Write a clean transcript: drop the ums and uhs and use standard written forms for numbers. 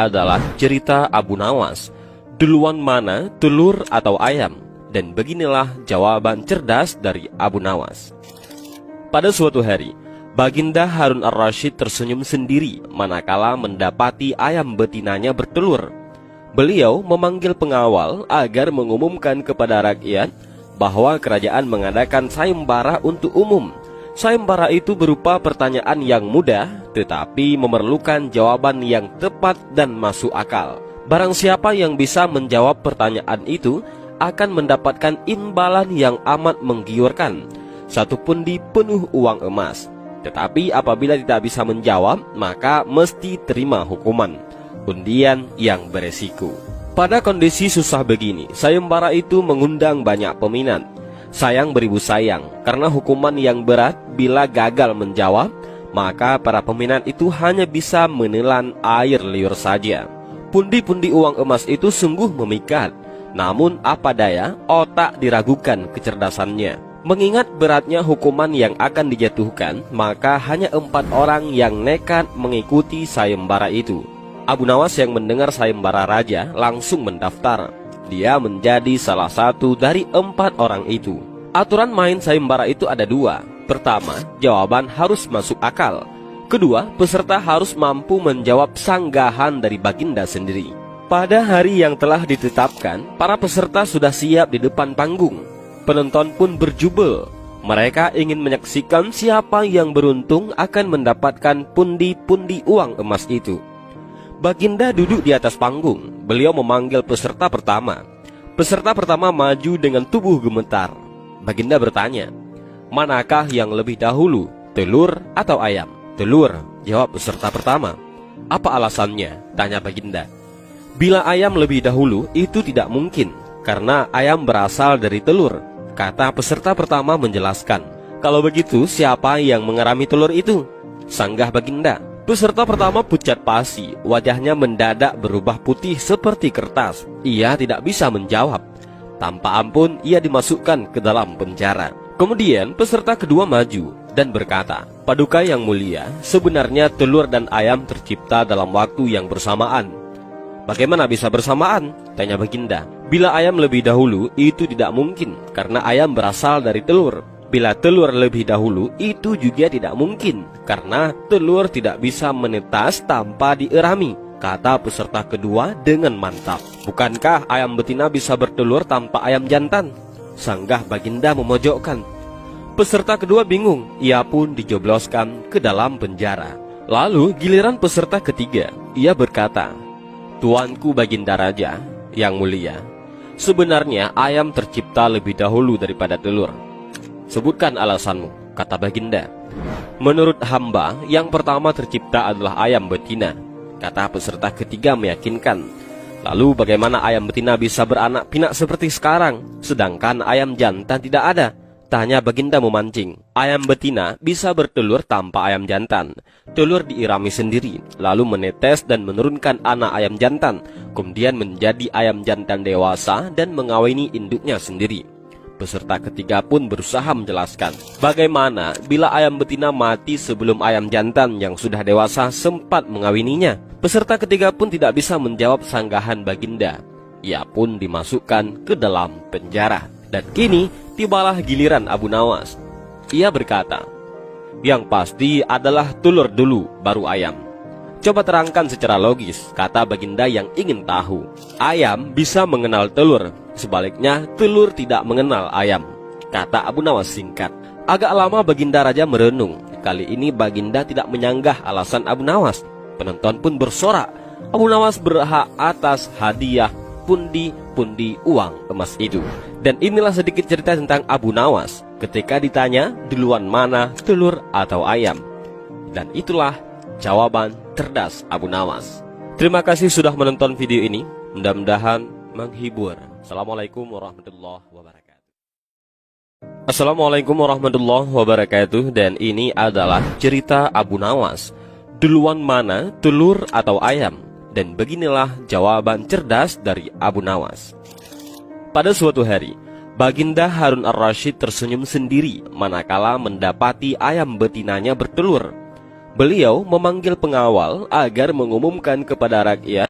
adalah cerita Abu Nawas. Duluan mana, telur atau ayam? Dan beginilah jawaban cerdas dari Abu Nawas. Pada suatu hari, Baginda Harun ar-Rasyid tersenyum sendiri manakala mendapati ayam betinanya bertelur. Beliau memanggil pengawal agar mengumumkan kepada rakyat bahwa kerajaan mengadakan sayembara untuk umum. Sayembara itu berupa pertanyaan yang mudah, tetapi memerlukan jawaban yang tepat dan masuk akal. Barang siapa yang bisa menjawab pertanyaan itu akan mendapatkan imbalan yang amat menggiurkan, 1 pundi penuh uang emas. Tetapi apabila tidak bisa menjawab, maka mesti terima hukuman, undian yang beresiko. Pada kondisi susah begini, sayembara itu mengundang banyak peminat. Sayang beribu sayang, karena hukuman yang berat bila gagal menjawab, maka para peminat itu hanya bisa menelan air liur saja. Pundi-pundi uang emas itu sungguh memikat, namun apa daya, otak diragukan kecerdasannya. Mengingat beratnya hukuman yang akan dijatuhkan, maka hanya 4 orang yang nekat mengikuti sayembara itu. Abu Nawas yang mendengar sayembara raja langsung mendaftar. Dia menjadi salah satu dari 4 orang itu. Aturan main sayembara itu ada 2. Pertama, jawaban harus masuk akal. Kedua, peserta harus mampu menjawab sanggahan dari Baginda sendiri. Pada hari yang telah ditetapkan, para peserta sudah siap di depan panggung. Penonton pun berjubel. Mereka ingin menyaksikan siapa yang beruntung akan mendapatkan pundi-pundi uang emas itu. Baginda duduk di atas panggung. Beliau memanggil peserta pertama. Peserta pertama maju dengan tubuh gemetar. Baginda bertanya, manakah yang lebih dahulu, telur atau ayam? Telur, jawab peserta pertama. Apa alasannya? Tanya Baginda. Bila ayam lebih dahulu, itu tidak mungkin, karena ayam berasal dari telur, kata peserta pertama menjelaskan. Kalau begitu, siapa yang mengerami telur itu? Sanggah Baginda. Peserta pertama pucat pasi, wajahnya mendadak berubah putih seperti kertas. Ia tidak bisa menjawab. Tanpa ampun, ia dimasukkan ke dalam penjara. Kemudian peserta kedua maju dan berkata, Paduka yang mulia, sebenarnya telur dan ayam tercipta dalam waktu yang bersamaan. Bagaimana bisa bersamaan? Tanya Baginda. Bila ayam lebih dahulu, itu tidak mungkin, karena ayam berasal dari telur. Bila telur lebih dahulu, itu juga tidak mungkin, karena telur tidak bisa menetas tanpa dierami, kata peserta kedua dengan mantap. Bukankah ayam betina bisa bertelur tanpa ayam jantan? Sanggah Baginda memojokkan. Peserta kedua bingung, ia pun dijebloskan ke dalam penjara. Lalu giliran peserta ketiga, ia berkata, Tuanku Baginda Raja yang mulia, sebenarnya ayam tercipta lebih dahulu daripada telur. Sebutkan alasanmu, kata Baginda. Menurut hamba, yang pertama tercipta adalah ayam betina, kata peserta ketiga meyakinkan. Lalu bagaimana ayam betina bisa beranak pinak seperti sekarang, sedangkan ayam jantan tidak ada? Tanya Baginda memancing. Ayam betina bisa bertelur tanpa ayam jantan. Telur diirami sendiri, lalu menetes dan menurunkan anak ayam jantan, kemudian menjadi ayam jantan dewasa dan mengawini induknya sendiri. Peserta ketiga pun berusaha menjelaskan, bagaimana bila ayam betina mati sebelum ayam jantan yang sudah dewasa sempat mengawininya. Peserta ketiga pun tidak bisa menjawab sanggahan Baginda. Ia pun dimasukkan ke dalam penjara. Dan kini tibalah giliran Abu Nawas. Ia berkata, yang pasti adalah telur dulu baru ayam. Coba terangkan secara logis, kata Baginda yang ingin tahu. Ayam bisa mengenal telur, sebaliknya telur tidak mengenal ayam, kata Abu Nawas singkat. Agak lama Baginda Raja merenung. Kali ini Baginda tidak menyanggah alasan Abu Nawas. Penonton pun bersorak, Abu Nawas berhak atas hadiah pundi-pundi uang emas itu. Dan inilah sedikit cerita tentang Abu Nawas ketika ditanya duluan mana, telur atau ayam. Dan itulah jawaban cerdas Abu Nawas. Terima kasih sudah menonton video ini. Mudah-mudahan menghibur. Assalamualaikum warahmatullahi wabarakatuh. Assalamualaikum warahmatullahi wabarakatuh. Dan ini adalah cerita Abu Nawas. Duluan mana, telur atau ayam? Dan beginilah jawaban cerdas dari Abu Nawas. Pada suatu hari, Baginda Harun ar-Rasyid tersenyum sendiri manakala mendapati ayam betinanya bertelur. Beliau memanggil pengawal agar mengumumkan kepada rakyat